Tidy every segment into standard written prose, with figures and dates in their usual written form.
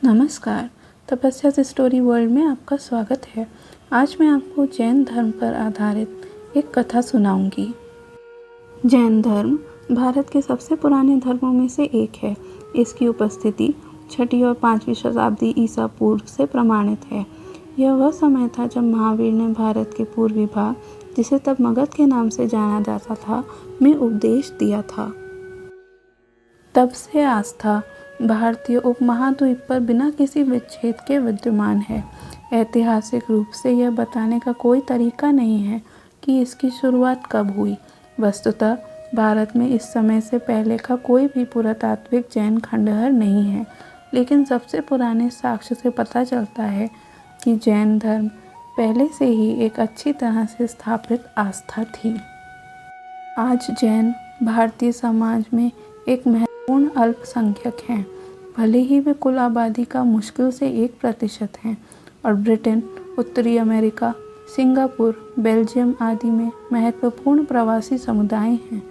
नमस्कार। तपस्या story world में आपका स्वागत है। आज मैं आपको जैन धर्म पर आधारित एक कथा सुनाऊंगी। जैन धर्म भारत के सबसे पुराने धर्मों में से एक है। इसकी उपस्थिति 6वीं और 5वीं शताब्दी ईसा पूर्व से प्रमाणित है। यह वह समय था जब महावीर ने भारत के पूर्वी भाग, जिसे तब मगध के नाम से जाना जाता था, में उपदेश दिया था। तब से आस्था भारतीय उपमहाद्वीप पर बिना किसी विच्छेद के विद्यमान है। ऐतिहासिक रूप से यह बताने का कोई तरीका नहीं है कि इसकी शुरुआत कब हुई। वस्तुतः भारत में इस समय से पहले का कोई भी पुरातात्विक जैन खंडहर नहीं है, लेकिन सबसे पुराने साक्ष्य से पता चलता है कि जैन धर्म पहले से ही एक अच्छी तरह से स्थापित आस्था थी। आज जैन भारतीय समाज में एक महत्वपूर्ण अल्पसंख्यक हैं, भले ही वे कुल आबादी का मुश्किल से 1% हैं और ब्रिटेन, उत्तरी अमेरिका, सिंगापुर, बेल्जियम आदि में महत्वपूर्ण प्रवासी समुदाय हैं।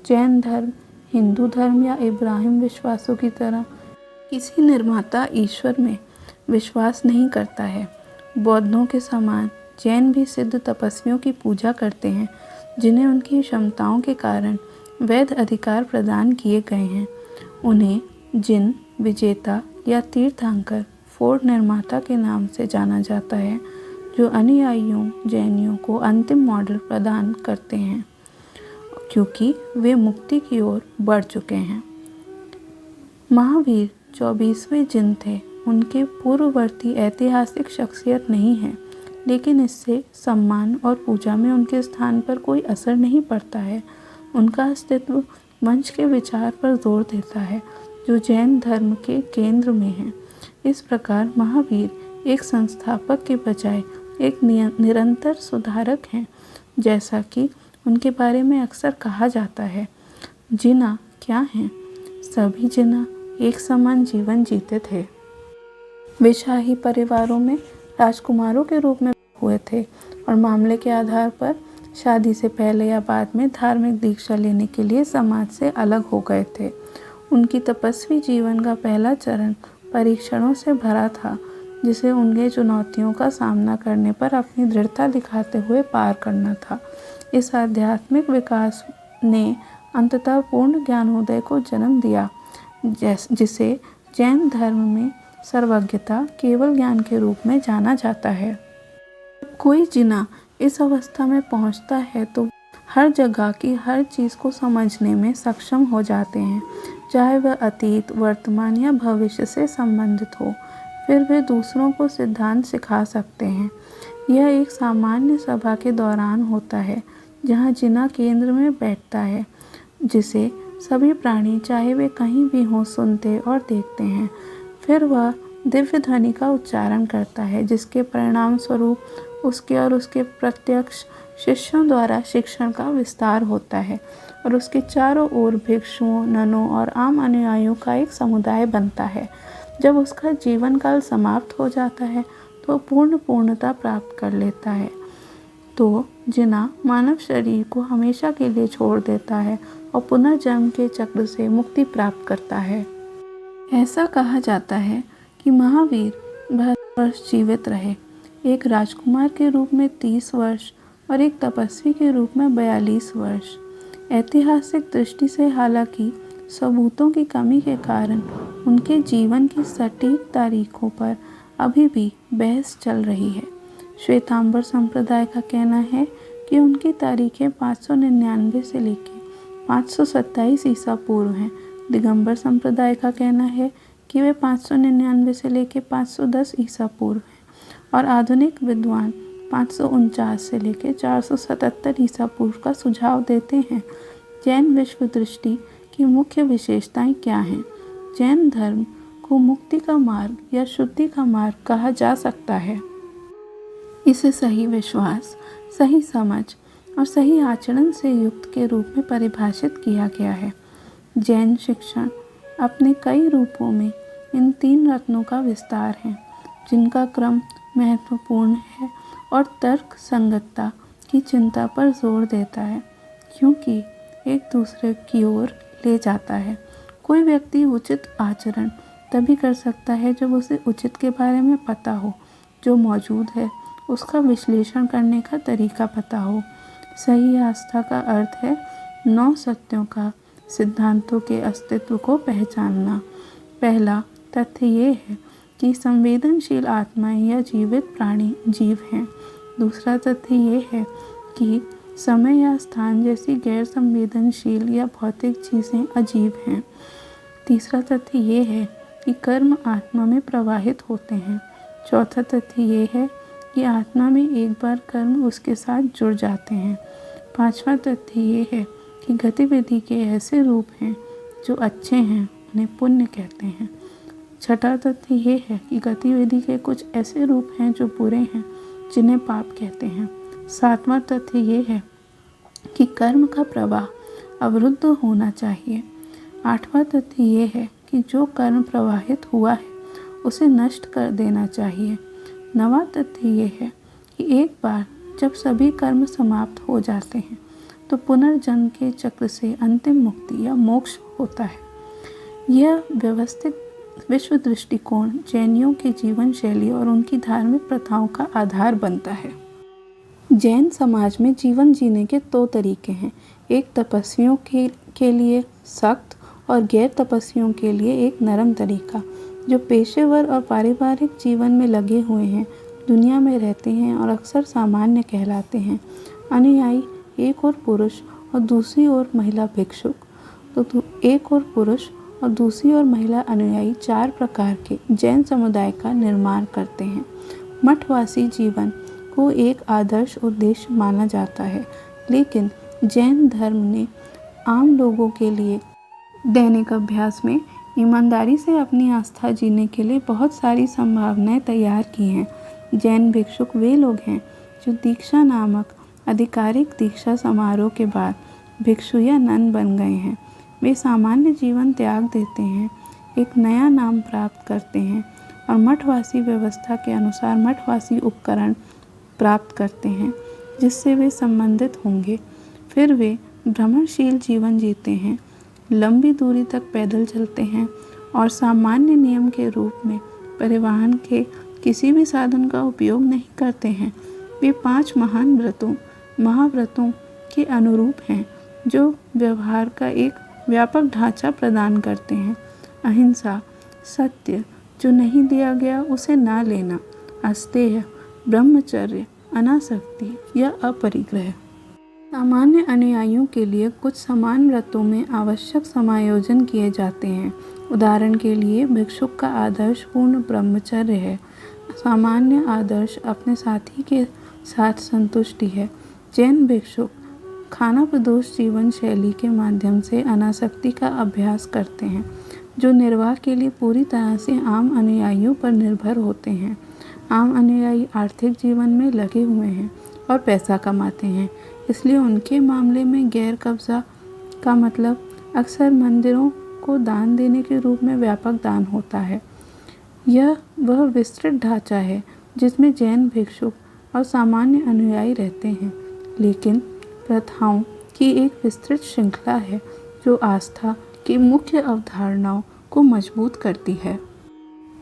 जैन धर्म हिंदू धर्म या इब्राहिम विश्वासों की तरह किसी निर्माता ईश्वर में विश्वास नहीं करता है। बौद्धों के समान जैन भी सिद्ध तपस्वियों की पूजा करते हैं, जिन्हें उनकी क्षमताओं के कारण वैध अधिकार प्रदान किए गए हैं। उन्हें जिन विजेता या तीर्थंकर फोर्ट निर्माता के नाम से जाना जाता है, जो अनुयायियों जैनियों को अंतिम मॉडल प्रदान करते हैं, क्योंकि वे मुक्ति की ओर बढ़ चुके हैं। महावीर 24वें जिन थे। उनके पूर्ववर्ती ऐतिहासिक शख्सियत नहीं है, लेकिन इससे सम्मान और पूजा में उनके स्थान पर कोई असर नहीं पड़ता है। उनका अस्तित्व वंश के विचार पर जोर देता है, जो जैन धर्म के केंद्र में है। इस प्रकार महावीर एक संस्थापक के बजाय एक निरंतर सुधारक हैं। जैसा कि उनके बारे में अक्सर कहा जाता है, जिना क्या हैं? सभी जिना एक समान जीवन जीते थे। वे शाही परिवारों में राजकुमारों के रूप में हुए थे और मामले के आधार पर शादी से पहले या बाद में धार्मिक दीक्षा लेने के लिए समाज से अलग हो गए थे। उनकी तपस्वी जीवन का पहला चरण परीक्षणों से भरा था, जिसे उनके चुनौतियों का सामना करने पर अपनी दृढ़ता दिखाते हुए पार करना था। इस आध्यात्मिक विकास ने अंततः पूर्ण ज्ञानोदय को जन्म दिया, जिसे जैन धर्म में सर्वज्ञता केवल ज्ञान के रूप में जाना जाता है। कोई जिना इस अवस्था में पहुंचता है तो हर जगह की हर चीज़ को समझने में सक्षम हो जाते हैं, चाहे वह अतीत, वर्तमान या भविष्य से संबंधित हो। फिर वे दूसरों को सिद्धांत सिखा सकते हैं। यह एक सामान्य सभा के दौरान होता है, जहां जिना केंद्र में बैठता है, जिसे सभी प्राणी, चाहे वे कहीं भी हों, सुनते और देखते हैं। फिर वह दिव्य ध्वनि का उच्चारण करता है, जिसके परिणाम स्वरूप उसके और उसके प्रत्यक्ष शिष्यों द्वारा शिक्षण का विस्तार होता है और उसके चारों ओर भिक्षुओं, ननों और आम अनुयायियों का एक समुदाय बनता है। जब उसका जीवन काल समाप्त हो जाता है तो पूर्णता प्राप्त कर लेता है, तो जिना मानव शरीर को हमेशा के लिए छोड़ देता है और पुनर्जन्म के चक्र से मुक्ति प्राप्त करता है। ऐसा कहा जाता है कि महावीर 72 वर्ष जीवित रहे, एक राजकुमार के रूप में 30 वर्ष और एक तपस्वी के रूप में 42 वर्ष। ऐतिहासिक दृष्टि से हालांकि सबूतों की कमी के कारण उनके जीवन की सटीक तारीखों पर अभी भी बहस चल रही है। श्वेतांबर संप्रदाय का कहना है कि उनकी तारीखें 599 से लेकर 527 ईसा पूर्व हैं। दिगंबर संप्रदाय का कहना है कि वे 599 से लेकर 510 ईसा पूर्व हैं और आधुनिक विद्वान 549 से लेकर 477 ईसा पूर्व का सुझाव देते हैं। जैन विश्व दृष्टि की मुख्य विशेषताएं क्या हैं? जैन धर्म को मुक्ति का मार्ग या शुद्धि का मार्ग कहा जा सकता है। इसे सही विश्वास, सही समझ और सही आचरण से युक्त के रूप में परिभाषित किया गया है। जैन शिक्षण अपने कई रूपों में इन 3 रत्नों का विस्तार है, जिनका क्रम महत्वपूर्ण है और तर्क संगतता की चिंता पर जोर देता है, क्योंकि एक दूसरे की ओर ले जाता है। कोई व्यक्ति उचित आचरण तभी कर सकता है जब उसे उचित के बारे में पता हो, जो मौजूद है उसका विश्लेषण करने का तरीका पता हो। सही आस्था का अर्थ है 9 सत्यों का सिद्धांतों के अस्तित्व को पहचानना। पहला तथ्य ये है कि संवेदनशील आत्माएं या जीवित प्राणी जीव हैं। दूसरा तथ्य ये है कि समय या स्थान जैसी गैर संवेदनशील या भौतिक चीज़ें अजीब हैं। तीसरा तथ्य ये है कि कर्म आत्मा में प्रवाहित होते हैं। चौथा तथ्य ये है कि आत्मा में एक बार कर्म उसके साथ जुड़ जाते हैं। पांचवा तथ्य ये है कि गतिविधि के ऐसे रूप हैं जो अच्छे हैं, उन्हें पुण्य कहते हैं। छठा तथ्य ये है कि गतिविधि के कुछ ऐसे रूप हैं जो बुरे हैं, जिन्हें पाप कहते हैं। सातवां तथ्य ये है कि कर्म का प्रवाह अवरुद्ध होना चाहिए। आठवां तथ्य ये है कि जो कर्म प्रवाहित हुआ है उसे नष्ट कर देना चाहिए। नवां तथ्य ये है कि एक बार जब सभी कर्म समाप्त हो जाते हैं तो पुनर्जन्म के चक्र से अंतिम मुक्ति या मोक्ष होता है। यह व्यवस्थित विश्व दृष्टिकोण जैनियों की जीवन शैली और उनकी धार्मिक प्रथाओं का आधार बनता है। जैन समाज में जीवन जीने के 2 तरीके हैं, एक तपस्वियों के लिए सख्त और गैर तपस्वियों के लिए एक नरम तरीका। जो पेशेवर और पारिवारिक जीवन में लगे हुए हैं, दुनिया में रहते हैं और अक्सर सामान्य कहलाते हैं। अनुयायी एक और पुरुष और दूसरी ओर महिला भिक्षुक, तो एक और पुरुष और दूसरी ओर महिला अनुयायी 4 प्रकार के जैन समुदाय का निर्माण करते हैं। मठवासी जीवन को एक आदर्श उद्देश्य माना जाता है, लेकिन जैन धर्म ने आम लोगों के लिए दैनिक अभ्यास में ईमानदारी से अपनी आस्था जीने के लिए बहुत सारी संभावनाएं तैयार की हैं। जैन भिक्षुक वे लोग हैं जो दीक्षा नामक आधिकारिक दीक्षा समारोह के बाद भिक्षु या नन बन गए हैं। वे सामान्य जीवन त्याग देते हैं, एक नया नाम प्राप्त करते हैं और मठवासी व्यवस्था के अनुसार मठवासी उपकरण प्राप्त करते हैं जिससे वे संबंधित होंगे। फिर वे भ्रमणशील जीवन जीते हैं, लंबी दूरी तक पैदल चलते हैं और सामान्य नियम के रूप में परिवहन के किसी भी साधन का उपयोग नहीं करते हैं। वे 5 महान महाव्रतों के अनुरूप हैं जो व्यवहार का एक व्यापक ढांचा प्रदान करते हैं। अहिंसा, सत्य, जो नहीं दिया गया उसे ना लेना, अस्तेय, ब्रह्मचर्य, अनासक्ति या अपरिग्रह। सामान्य अनुयायियों के लिए कुछ समान व्रतों में आवश्यक समायोजन किए जाते हैं। उदाहरण के लिए भिक्षुक का आदर्श पूर्ण ब्रह्मचर्य है। सामान्य आदर्श अपने साथी के साथ संतुष्टि है। जैन भिक्षुक खाना प्रदोष जीवन शैली के माध्यम से अनासक्ति का अभ्यास करते हैं, जो निर्वाह के लिए पूरी तरह से आम अनुयायियों पर निर्भर होते हैं। आम अनुयायी आर्थिक जीवन में लगे हुए हैं और पैसा कमाते हैं, इसलिए उनके मामले में गैर कब्जा का मतलब अक्सर मंदिरों को दान देने के रूप में व्यापक दान होता है। यह वह विस्तृत ढांचा है जिसमें जैन भिक्षुक और सामान्य अनुयायी रहते हैं, लेकिन प्रथाओं की एक विस्तृत श्रृंखला है जो आस्था की मुख्य अवधारणाओं को मजबूत करती है।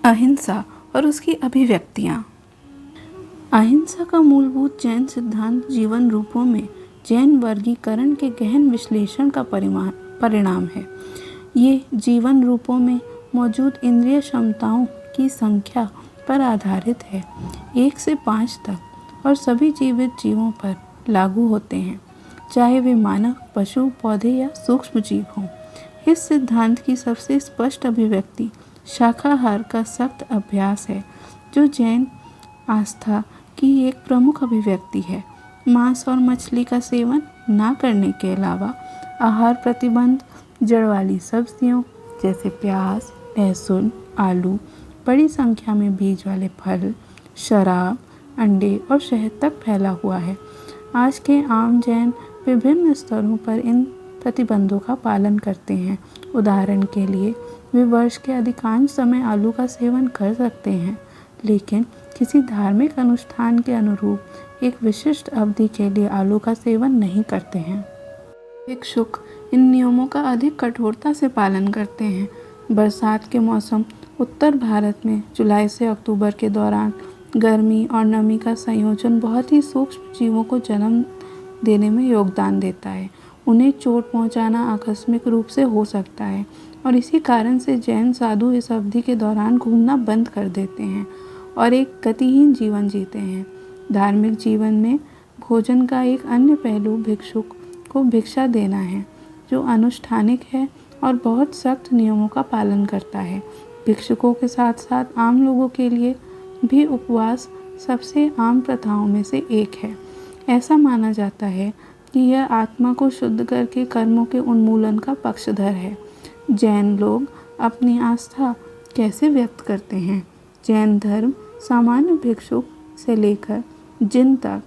अहिंसा और उसकी अभिव्यक्तियाँ। अहिंसा का मूलभूत जैन सिद्धांत जीवन रूपों में जैन वर्गीकरण के गहन विश्लेषण का परिणाम है। ये जीवन रूपों में मौजूद इंद्रिय क्षमताओं की संख्या पर आधारित है, 1 से 5 तक, और सभी जीवित जीवों पर लागू होते हैं, चाहे वे मानव, पशु, पौधे या सूक्ष्म जीव हों। इस सिद्धांत की सबसे स्पष्ट अभिव्यक्ति शाकाहार का सख्त अभ्यास है, जो जैन आस्था की एक प्रमुख अभिव्यक्ति है। मांस और मछली का सेवन ना करने के अलावा आहार प्रतिबंध, जड़ वाली सब्जियों जैसे प्याज, लहसुन, आलू, बड़ी संख्या में बीज वाले फल, शराब, अंडे और शहद तक फैला हुआ है। आज के आम जैन विभिन्न स्तरों पर इन प्रतिबंधों का पालन करते हैं। उदाहरण के लिए वे वर्ष के अधिकांश समय आलू का सेवन कर सकते हैं, लेकिन किसी धार्मिक अनुष्ठान के अनुरूप एक विशिष्ट अवधि के लिए आलू का सेवन नहीं करते हैं। भिक्षुक इन नियमों का अधिक कठोरता से पालन करते हैं। बरसात के मौसम उत्तर भारत में जुलाई से अक्टूबर के दौरान गर्मी और नमी का संयोजन बहुत ही सूक्ष्म जीवों को जन्म देने में योगदान देता है। उन्हें चोट पहुंचाना आकस्मिक रूप से हो सकता है और इसी कारण से जैन साधु इस अवधि के दौरान घूमना बंद कर देते हैं और एक गतिहीन जीवन जीते हैं। धार्मिक जीवन में भोजन का एक अन्य पहलू भिक्षुक को भिक्षा देना है, जो अनुष्ठानिक है और बहुत सख्त नियमों का पालन करता है। भिक्षुकों के साथ साथ आम लोगों के लिए भी उपवास सबसे आम प्रथाओं में से एक है। ऐसा माना जाता है कि यह आत्मा को शुद्ध करके कर्मों के उन्मूलन का पक्षधर है। जैन लोग अपनी आस्था कैसे व्यक्त करते हैं? जैन धर्म सामान्य भिक्षुक से लेकर जिन तक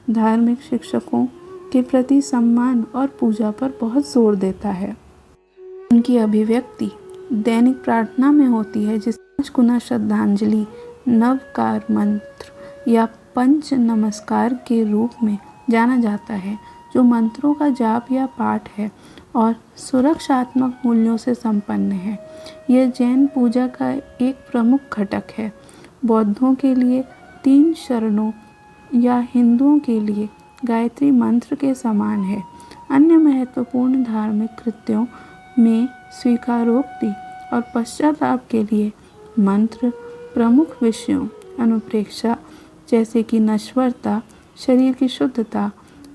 धार्मिक शिक्षकों के प्रति सम्मान और पूजा पर बहुत जोर देता है। उनकी अभिव्यक्ति दैनिक प्रार्थना में होती है, जिसे 5 गुना श्रद्धांजलि, नवकार मंत्र या पंच नमस्कार के रूप में जाना जाता है, जो मंत्रों का जाप या पाठ है और सुरक्षात्मक मूल्यों से संपन्न है। यह जैन पूजा का एक प्रमुख घटक है। बौद्धों के लिए 3 शरणों या हिंदुओं के लिए गायत्री मंत्र के समान है। अन्य महत्वपूर्ण धार्मिक कृत्यों में स्वीकारोक्ति और पश्चाताप के लिए मंत्र प्रमुख विषयों अनुप्रेक्षा जैसे कि नश्वरता, शरीर की शुद्धता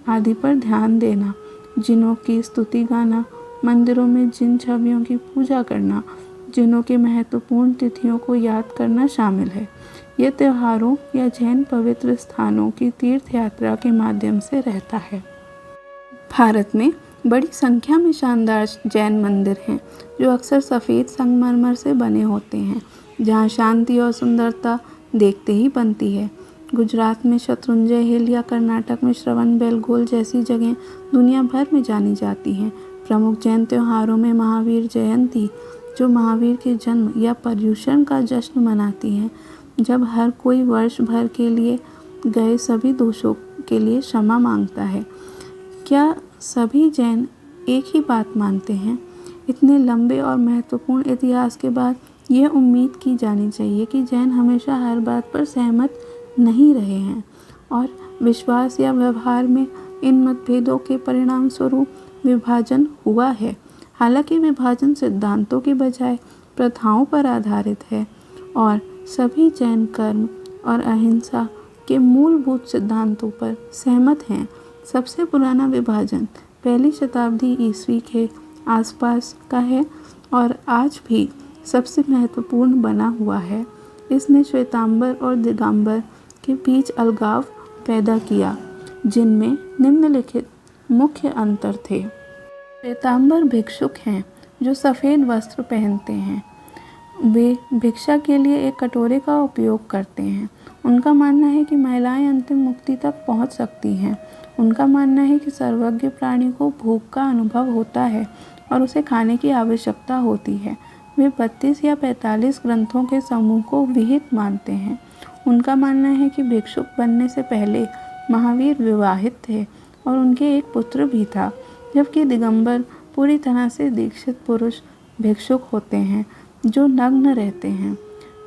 आदि पर ध्यान देना, जिनों की स्तुति गाना, मंदिरों में जिन छवियों की पूजा करना, जिनों के महत्वपूर्ण तिथियों को याद करना शामिल है। यह त्योहारों या जैन पवित्र स्थानों की तीर्थ यात्रा के माध्यम से रहता है। भारत में बड़ी संख्या में शानदार जैन मंदिर हैं, जो अक्सर सफ़ेद संगमरमर से बने होते हैं, जहाँ शांति और सुंदरता देखते ही बनती है। गुजरात में शत्रुंजय हिल या कर्नाटक में श्रवण बेलगोल जैसी जगह दुनिया भर में जानी जाती हैं। प्रमुख जैन त्योहारों में महावीर जयंती, जो महावीर के जन्म या पर्युषण का जश्न मनाती हैं, जब हर कोई वर्ष भर के लिए गए सभी दोषों के लिए क्षमा मांगता है। क्या सभी जैन एक ही बात मानते हैं? इतने लंबे और महत्वपूर्ण इतिहास के बाद यह उम्मीद की जानी चाहिए कि जैन हमेशा हर बात पर सहमत नहीं रहे हैं और विश्वास या व्यवहार में इन मतभेदों के परिणाम स्वरूप विभाजन हुआ है। हालांकि विभाजन सिद्धांतों के बजाय प्रथाओं पर आधारित है और सभी जैन कर्म और अहिंसा के मूलभूत सिद्धांतों पर सहमत हैं। सबसे पुराना विभाजन 1ली शताब्दी ईस्वी के आसपास का है और आज भी सबसे महत्वपूर्ण बना हुआ है। इसने श्वेतांबर और दिगंबर के बीच अलगाव पैदा किया, जिनमें निम्नलिखित मुख्य अंतर थे। श्वेतांबर भिक्षुक हैं जो सफ़ेद वस्त्र पहनते हैं। वे भिक्षा के लिए एक कटोरे का उपयोग करते हैं। उनका मानना है कि महिलाएं अंतिम मुक्ति तक पहुंच सकती हैं। उनका मानना है कि सर्वज्ञ प्राणी को भूख का अनुभव होता है और उसे खाने की आवश्यकता होती है। वे 32 या 45 ग्रंथों के समूह को विहित मानते हैं। उनका मानना है कि भिक्षुक बनने से पहले महावीर विवाहित थे और उनके एक पुत्र भी था, जबकि दिगंबर पूरी तरह से दीक्षित पुरुष भिक्षुक होते हैं जो नग्न रहते हैं।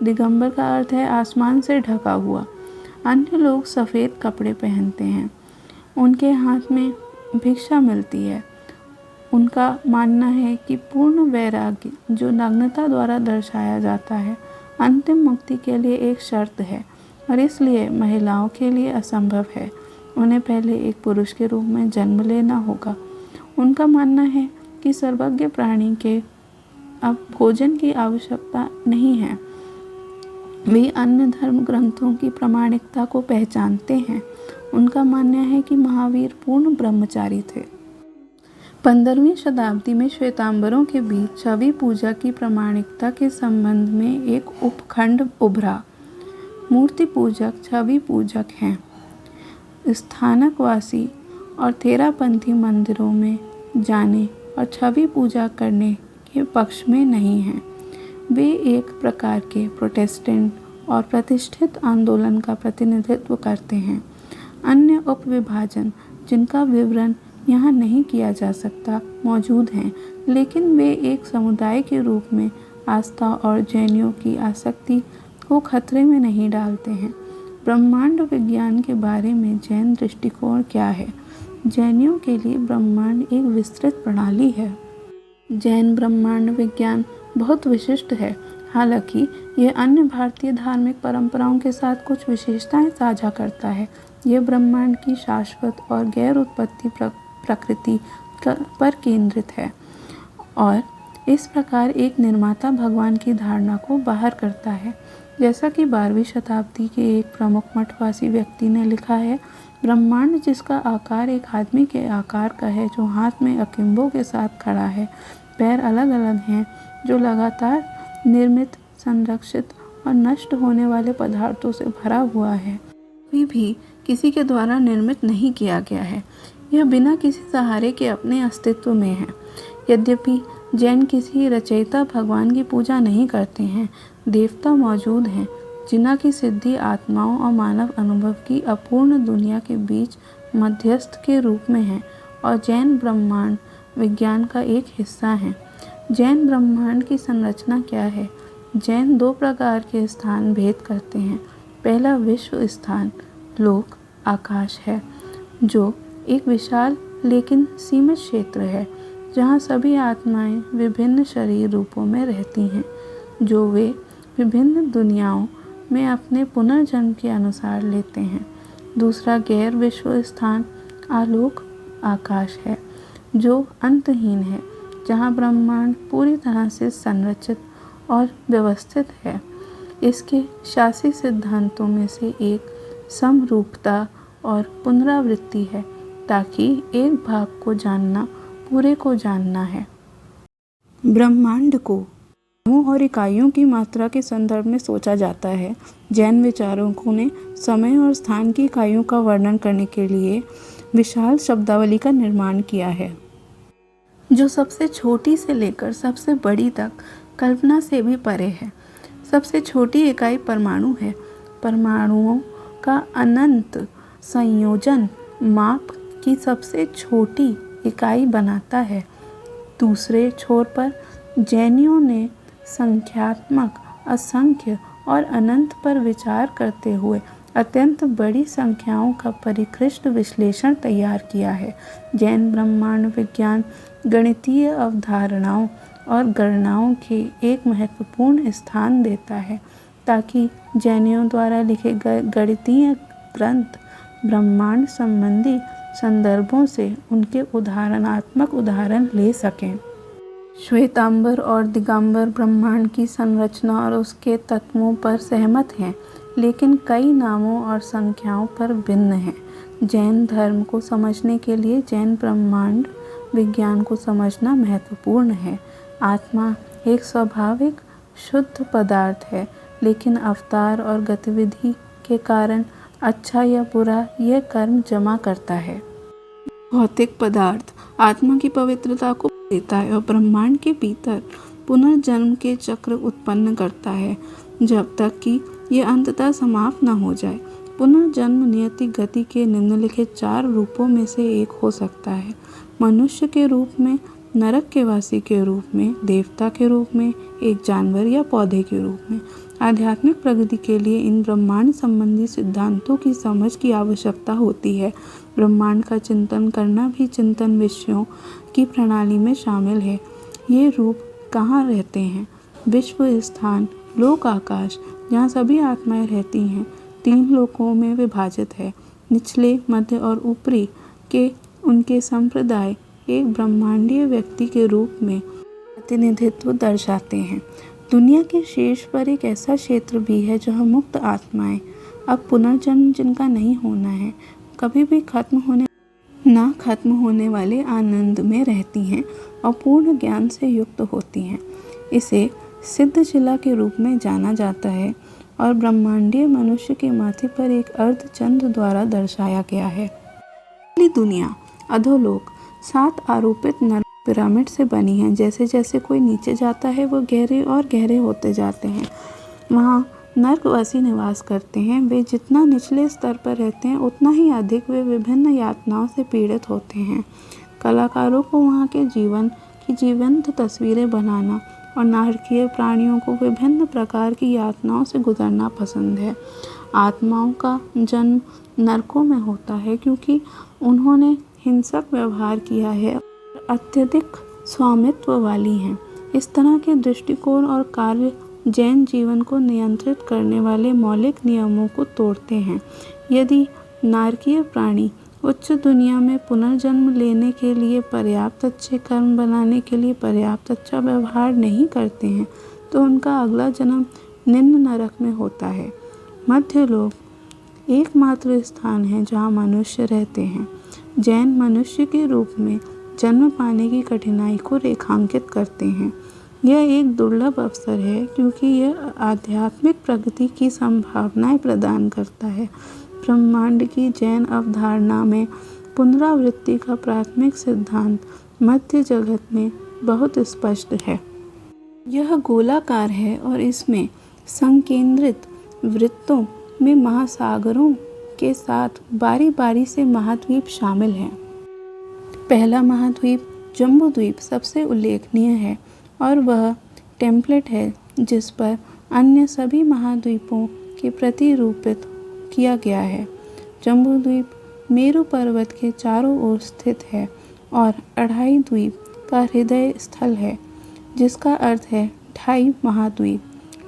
दिगंबर का अर्थ है आसमान से ढका हुआ। अन्य लोग सफ़ेद कपड़े पहनते हैं। उनके हाथ में भिक्षा मिलती है। उनका मानना है कि पूर्ण वैराग्य, जो नग्नता द्वारा दर्शाया जाता है, अंतिम मुक्ति के लिए एक शर्त है और इसलिए महिलाओं के लिए असंभव है। उन्हें पहले एक पुरुष के रूप में जन्म लेना होगा। उनका मानना है कि सर्वज्ञ प्राणी के अब भोजन की आवश्यकता नहीं है। वे अन्य धर्म ग्रंथों की प्रामाणिकता को पहचानते हैं। उनका मानना है कि महावीर पूर्ण ब्रह्मचारी थे। 15वीं शताब्दी में श्वेतांबरों के बीच छवि पूजा की प्रामाणिकता के संबंध में एक उपखंड उभरा। मूर्ति पूजक छवि पूजक हैं। स्थानकवासी और थेरापंथी मंदिरों में जाने और छवि पूजा करने के पक्ष में नहीं हैं। वे एक प्रकार के प्रोटेस्टेंट और प्रतिष्ठित आंदोलन का प्रतिनिधित्व करते हैं। अन्य उपविभाजन, जिनका विवरण यहाँ नहीं किया जा सकता, मौजूद हैं, लेकिन वे एक समुदाय के रूप में आस्था और जैनियों की आसक्ति को खतरे में नहीं डालते हैं। ब्रह्मांड विज्ञान के बारे में जैन दृष्टिकोण क्या है? जैनियों के लिए ब्रह्मांड एक विस्तृत प्रणाली है। जैन ब्रह्मांड विज्ञान बहुत विशिष्ट है। हालांकि यह अन्य भारतीय धार्मिक परंपराओं के साथ कुछ विशेषताएं साझा करता है। यह ब्रह्मांड की शाश्वत और गैर उत्पत्ति प्रकृति पर केंद्रित है और इस प्रकार एक निर्माता भगवान की धारणा को बाहर करता है। जैसा कि 12वीं शताब्दी के एक प्रमुख मठवासी व्यक्ति ने लिखा है, ब्रह्मांड जिसका आकार एक आदमी के आकार का है, जो हाथ में अकिम्बों के साथ खड़ा है, पैर अलग अलग हैं, जो लगातार निर्मित, संरक्षित और नष्ट होने वाले पदार्थों से भरा हुआ है, भी किसी के द्वारा निर्मित नहीं किया गया है। यह बिना किसी सहारे के अपने अस्तित्व में है। यद्यपि जैन किसी रचयिता भगवान की पूजा नहीं करते हैं, देवता मौजूद हैं जिन्हें की सिद्धि आत्माओं और मानव अनुभव की अपूर्ण दुनिया के बीच मध्यस्थ के रूप में है और जैन ब्रह्मांड विज्ञान का एक हिस्सा है। जैन ब्रह्मांड की संरचना क्या है? जैन 2 प्रकार के स्थान भेद करते हैं। पहला विश्व स्थान, लोक, आकाश है, जो एक विशाल लेकिन सीमित क्षेत्र है जहाँ सभी आत्माएं विभिन्न शरीर रूपों में रहती हैं, जो वे विभिन्न दुनियाओं में अपने पुनर्जन्म के अनुसार लेते हैं। दूसरा गैर विश्व स्थान, आलोक आकाश है, जो अंतहीन है, जहाँ ब्रह्मांड पूरी तरह से संरचित और व्यवस्थित है। इसके शासी सिद्धांतों में से एक समरूपता और पुनरावृत्ति है, ताकि एक भाग को जानना पूरे को जानना है। ब्रह्मांड को अणुओं और इकाइयों की मात्रा के संदर्भ में सोचा जाता है। जैन विचारकों ने समय और स्थान की इकाइयों का वर्णन करने के लिए विशाल शब्दावली का निर्माण किया है, जो सबसे छोटी से लेकर सबसे बड़ी तक कल्पना से भी परे है। सबसे छोटी इकाई परमाणु है। परमाणुओं का अनंत संयोजन माप की सबसे छोटी इकाई बनाता है। दूसरे छोर पर जैनियों ने संख्यात्मक, असंख्य और अनंत पर विचार करते हुए अत्यंत बड़ी संख्याओं का परिष्कृत विश्लेषण तैयार किया है। जैन ब्रह्मांड विज्ञान गणितीय अवधारणाओं और गणनाओं के एक महत्वपूर्ण स्थान देता है, ताकि जैनियों द्वारा लिखे गए गणितीय ग्रंथ ब्रह्मांड संबंधी संदर्भों से उनके उदाहरणात्मक उदाहरण ले सकें। श्वेतांबर और दिगंबर ब्रह्मांड की संरचना और उसके तत्वों पर सहमत हैं, लेकिन कई नामों और संख्याओं पर भिन्न हैं। जैन धर्म को समझने के लिए जैन ब्रह्मांड विज्ञान को समझना महत्वपूर्ण है। आत्मा एक स्वाभाविक शुद्ध पदार्थ है, लेकिन अवतार और गतिविधि के कारण अच्छा या बुरा यह कर्म जमा करता है। भौतिक पदार्थ आत्मा की पवित्रता को देता है और ब्रह्मांड के भीतर पुनर्जन्म के चक्र उत्पन्न करता है, जब तक कि यह अंततः समाप्त न हो जाए। पुनर्जन्म नियति गति के निम्नलिखित 4 रूपों में से एक हो सकता है: मनुष्य के रूप में, नरक के वासी के रूप में, देवता के रूप में, एक जानवर या पौधे के रूप में। आध्यात्मिक प्रगति के लिए इन ब्रह्मांड संबंधी सिद्धांतों की समझ की आवश्यकता होती है। ब्रह्मांड का चिंतन करना भी चिंतन विषयों की प्रणाली में शामिल है। ये रूप कहाँ रहते हैं? विश्व स्थान, लोक आकाश, जहाँ सभी आत्माएं रहती हैं, 3 लोकों में विभाजित है। निचले, मध्य और ऊपरी के उनके संप्रदाय एक ब्रह्मांडीय व्यक्ति के रूप में प्रतिनिधित्व दर्शाते हैं। दुनिया के शीर्ष पर एक ऐसा क्षेत्र भी है जहाँ मुक्त आत्माएं, अब पुनर्जन्म जिनका नहीं होना है, कभी भी खत्म होने वाले आनंद में रहती हैं और पूर्ण ज्ञान से युक्त होती हैं। इसे सिद्ध शिला के रूप में जाना जाता है और ब्रह्मांडीय मनुष्य के माथे पर एक अर्धचंद्र द्वारा दर्शाया गया है। दुनिया अधोलोक 7 आरोपित नरक पिरामिड से बनी है। जैसे जैसे कोई नीचे जाता है, वो गहरे और गहरे होते जाते हैं। वहाँ नरकवासी निवास करते हैं। वे जितना निचले स्तर पर रहते हैं, उतना ही अधिक वे विभिन्न यातनाओं से पीड़ित होते हैं। कलाकारों को वहाँ के जीवन की जीवंत तस्वीरें बनाना और नारकीय प्राणियों को विभिन्न प्रकार की यातनाओं से गुजरना पसंद है। आत्माओं का जन्म नरकों में होता है क्योंकि उन्होंने हिंसक व्यवहार किया है और अत्यधिक स्वामित्व वाली हैं। इस तरह के दृष्टिकोण और कार्य जैन जीवन को नियंत्रित करने वाले मौलिक नियमों को तोड़ते हैं। यदि नारकीय प्राणी उच्च दुनिया में पुनर्जन्म लेने के लिए पर्याप्त अच्छे कर्म बनाने के लिए पर्याप्त अच्छा व्यवहार नहीं करते हैं तो उनका अगला जन्म निम्न नरक में होता है। मध्य लोक एकमात्र स्थान है जहाँ मनुष्य रहते हैं। जैन मनुष्य के रूप में जन्म पाने की कठिनाई को रेखांकित करते हैं। यह एक दुर्लभ अवसर है क्योंकि यह आध्यात्मिक प्रगति की संभावनाएं प्रदान करता है। ब्रह्मांड की जैन अवधारणा में पुनरावृत्ति का प्राथमिक सिद्धांत मध्य जगत में बहुत स्पष्ट है। यह गोलाकार है और इसमें संकेंद्रित वृत्तों में महासागरों के साथ बारी बारी से महाद्वीप शामिल हैं। पहला महाद्वीप जम्बूद्वीप सबसे उल्लेखनीय है और वह टेम्पलेट है जिस पर अन्य सभी महाद्वीपों के प्रतिरूपित किया गया है। जम्बूद्वीप मेरू पर्वत के चारों ओर स्थित है और अढ़ाई द्वीप का हृदय स्थल है, जिसका अर्थ है ढाई महाद्वीप।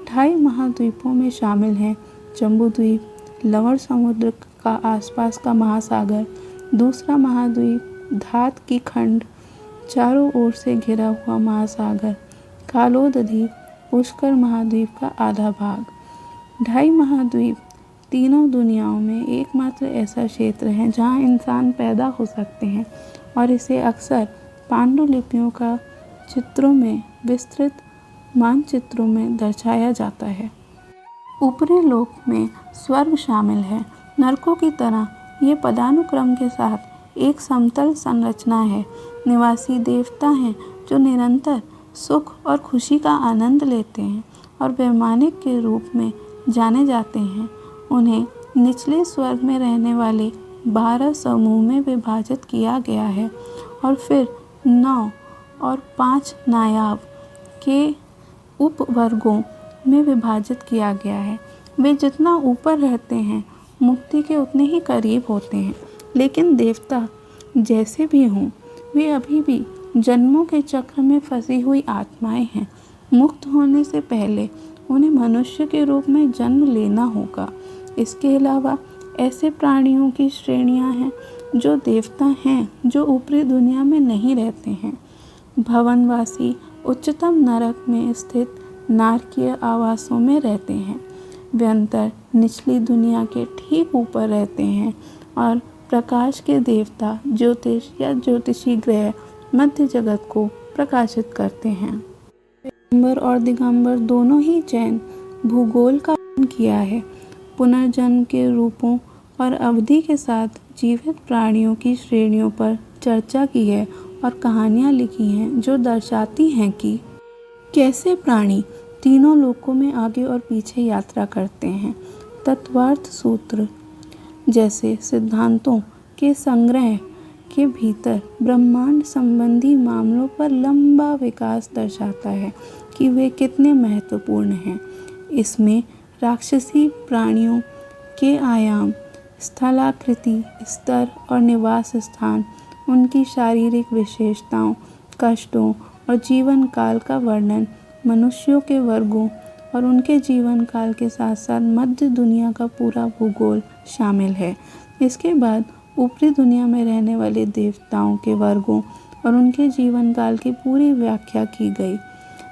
ढाई महाद्वीपों में शामिल हैं जम्बूद्वीप, लवण समुद्र का आसपास का महासागर, दूसरा महाद्वीप धात की खंड, चारों ओर से घिरा हुआ महासागर, कालोदधी, पुष्कर महाद्वीप का आधा भाग। ढाई महाद्वीप तीनों दुनियाओं में एकमात्र ऐसा क्षेत्र है जहाँ इंसान पैदा हो सकते हैं और इसे अक्सर पांडुलिपियों का चित्रों में विस्तृत मानचित्रों में दर्शाया जाता है। ऊपरी लोक में स्वर्ग शामिल है। नरकों की तरह ये पदानुक्रम के साथ एक समतल संरचना है। निवासी देवता हैं जो निरंतर सुख और खुशी का आनंद लेते हैं और वैमानिक के रूप में जाने जाते हैं। उन्हें निचले स्वर्ग में रहने वाले 12 समूह में विभाजित किया गया है और फिर 9 और 5 नायाब के उपवर्गों में विभाजित किया गया है। वे जितना ऊपर रहते हैं मुक्ति के उतने ही करीब होते हैं, लेकिन देवता जैसे भी हों वे अभी भी जन्मों के चक्र में फंसी हुई आत्माएं हैं। मुक्त होने से पहले उन्हें मनुष्य के रूप में जन्म लेना होगा। इसके अलावा ऐसे प्राणियों की श्रेणियां हैं जो देवता हैं जो ऊपरी दुनिया में नहीं रहते हैं। भवनवासी उच्चतम नरक में स्थित नारकीय आवासों में रहते हैं। व्यंतर निचली दुनिया के ठीक ऊपर रहते हैं और प्रकाश के देवता ज्योतिष या ज्योतिषी ग्रह मध्य जगत को प्रकाशित करते हैं। पैगंबर और दिगंबर दोनों ही जैन भूगोल का अध्ययन किया है। पुनर्जन्म के रूपों और अवधि के साथ जीवित प्राणियों की श्रेणियों पर चर्चा की है और कहानियाँ लिखी हैं जो दर्शाती हैं कि कैसे प्राणी तीनों लोकों में आगे और पीछे यात्रा करते हैं। तत्वार्थ सूत्र जैसे सिद्धांतों के संग्रह के भीतर ब्रह्मांड संबंधी मामलों पर लंबा विकास दर्शाता है कि वे कितने महत्वपूर्ण हैं। इसमें राक्षसी प्राणियों के आयाम, स्थलाकृति, स्तर और निवास स्थान, उनकी शारीरिक विशेषताओं, कष्टों और जीवन काल का वर्णन, मनुष्यों के वर्गों और उनके जीवन काल के साथ साथ मध्य दुनिया का पूरा भूगोल शामिल है। इसके बाद ऊपरी दुनिया में रहने वाले देवताओं के वर्गों और उनके जीवन काल की पूरी व्याख्या की गई।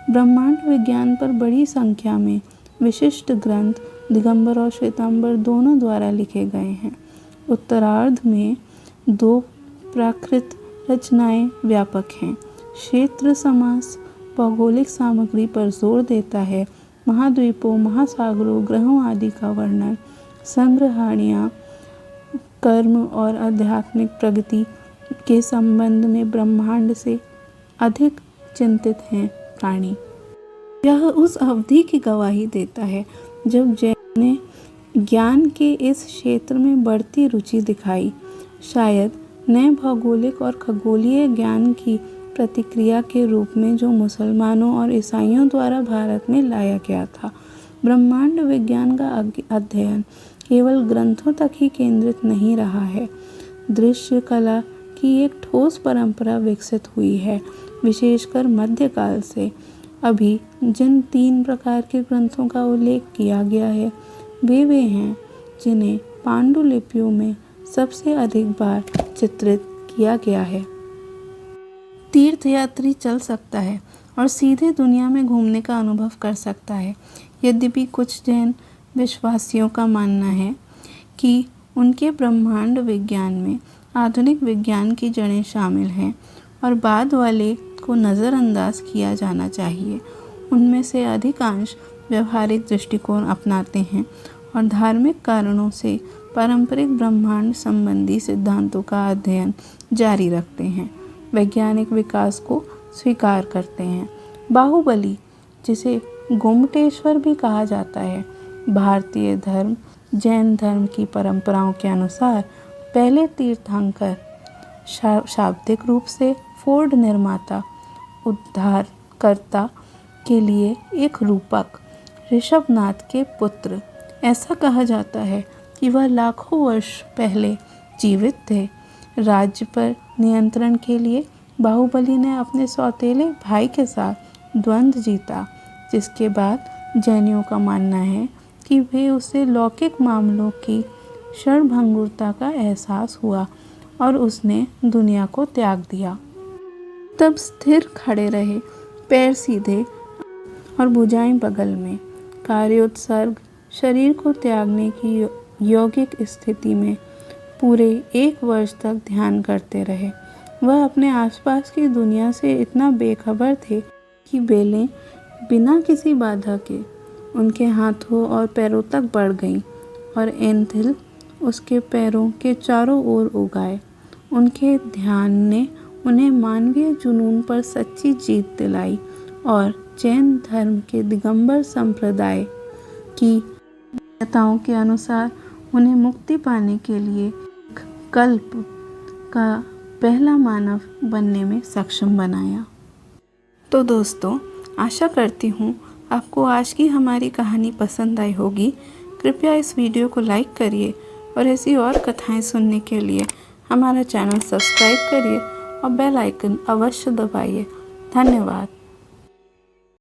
ब्रह्मांड विज्ञान पर बड़ी संख्या में विशिष्ट ग्रंथ दिगंबर और श्वेतांबर दोनों द्वारा लिखे गए हैं। उत्तरार्ध में 2 प्राकृत रचनाएं व्यापक हैं। क्षेत्र समास भौगोलिक सामग्री पर जोर देता है। महाद्वीपों, महासागरों, ग्रहों आदि का वर्णन। संग्रहणियाँ कर्म और आध्यात्मिक प्रगति के संबंध में ब्रह्मांड से अधिक चिंतित हैं प्राणी। यह उस अवधि की गवाही देता है जब जैन ने ज्ञान के इस क्षेत्र में बढ़ती रुचि दिखाई। शायद नए भौगोलिक और खगोलीय ज्ञान की प्रतिक्रिया के रूप में जो मुसलमानों और ईसाइयों द्वारा भारत में लाया गया था। ब्रह्मांड विज्ञान का अध्ययन केवल ग्रंथों तक ही केंद्रित नहीं रहा है। दृश्य कला की एक ठोस परंपरा विकसित हुई है, विशेषकर मध्यकाल से। अभी जिन 3 प्रकार के ग्रंथों का उल्लेख किया गया है वे हैं जिन्हें पांडुलिपियों में सबसे अधिक बार चित्रित किया गया है। तीर्थयात्री चल सकता है और सीधे दुनिया में घूमने का अनुभव कर सकता है। यद्यपि कुछ जैन विश्वासियों का मानना है कि उनके ब्रह्मांड विज्ञान में आधुनिक विज्ञान की जड़ें शामिल हैं और बाद वाले को नज़रअंदाज किया जाना चाहिए। उनमें से अधिकांश व्यवहारिक दृष्टिकोण अपनाते हैं और धार्मिक कारणों से पारंपरिक ब्रह्मांड संबंधी सिद्धांतों का अध्ययन जारी रखते हैं, वैज्ञानिक विकास को स्वीकार करते हैं। बाहुबली, जिसे गोमटेश्वर भी कहा जाता है, भारतीय धर्म जैन धर्म की परंपराओं के अनुसार पहले तीर्थंकर, शाब्दिक रूप से फोर्ड निर्माता, उद्धारकर्ता के लिए एक रूपक, ऋषभनाथ के पुत्र। ऐसा कहा जाता है कि वह लाखों वर्ष पहले जीवित थे। राज्य पर नियंत्रण के लिए बाहुबली ने अपने सौतेले भाई के साथ द्वंद्व जीता, जिसके बाद जैनियों का मानना है कि वे उसे लौकिक मामलों की क्षणभंगुरता का एहसास हुआ और उसने दुनिया को त्याग दिया। तब स्थिर खड़े रहे, पैर सीधे और भुजाएं बगल में, कार्योत्सर्ग शरीर को त्यागने की यौगिक स्थिति में पूरे 1 वर्ष तक ध्यान करते रहे। वह अपने आसपास की दुनिया से इतना बेखबर थे कि बेलें बिना किसी बाधा के उनके हाथों और पैरों तक बढ़ गईं और एंथिल उसके पैरों के चारों ओर उगाए। उनके ध्यान ने उन्हें मानवीय जुनून पर सच्ची जीत दिलाई और जैन धर्म के दिगंबर संप्रदाय की मान्यताओं के अनुसार उन्हें मुक्ति पाने के लिए कल्प का पहला मानव बनने में सक्षम बनाया। तो दोस्तों, आशा करती हूँ आपको आज की हमारी कहानी पसंद आई होगी। कृपया इस वीडियो को लाइक करिए और ऐसी और कथाएं सुनने के लिए हमारा चैनल सब्सक्राइब करिए और बेल आइकन अवश्य दबाइए। धन्यवाद।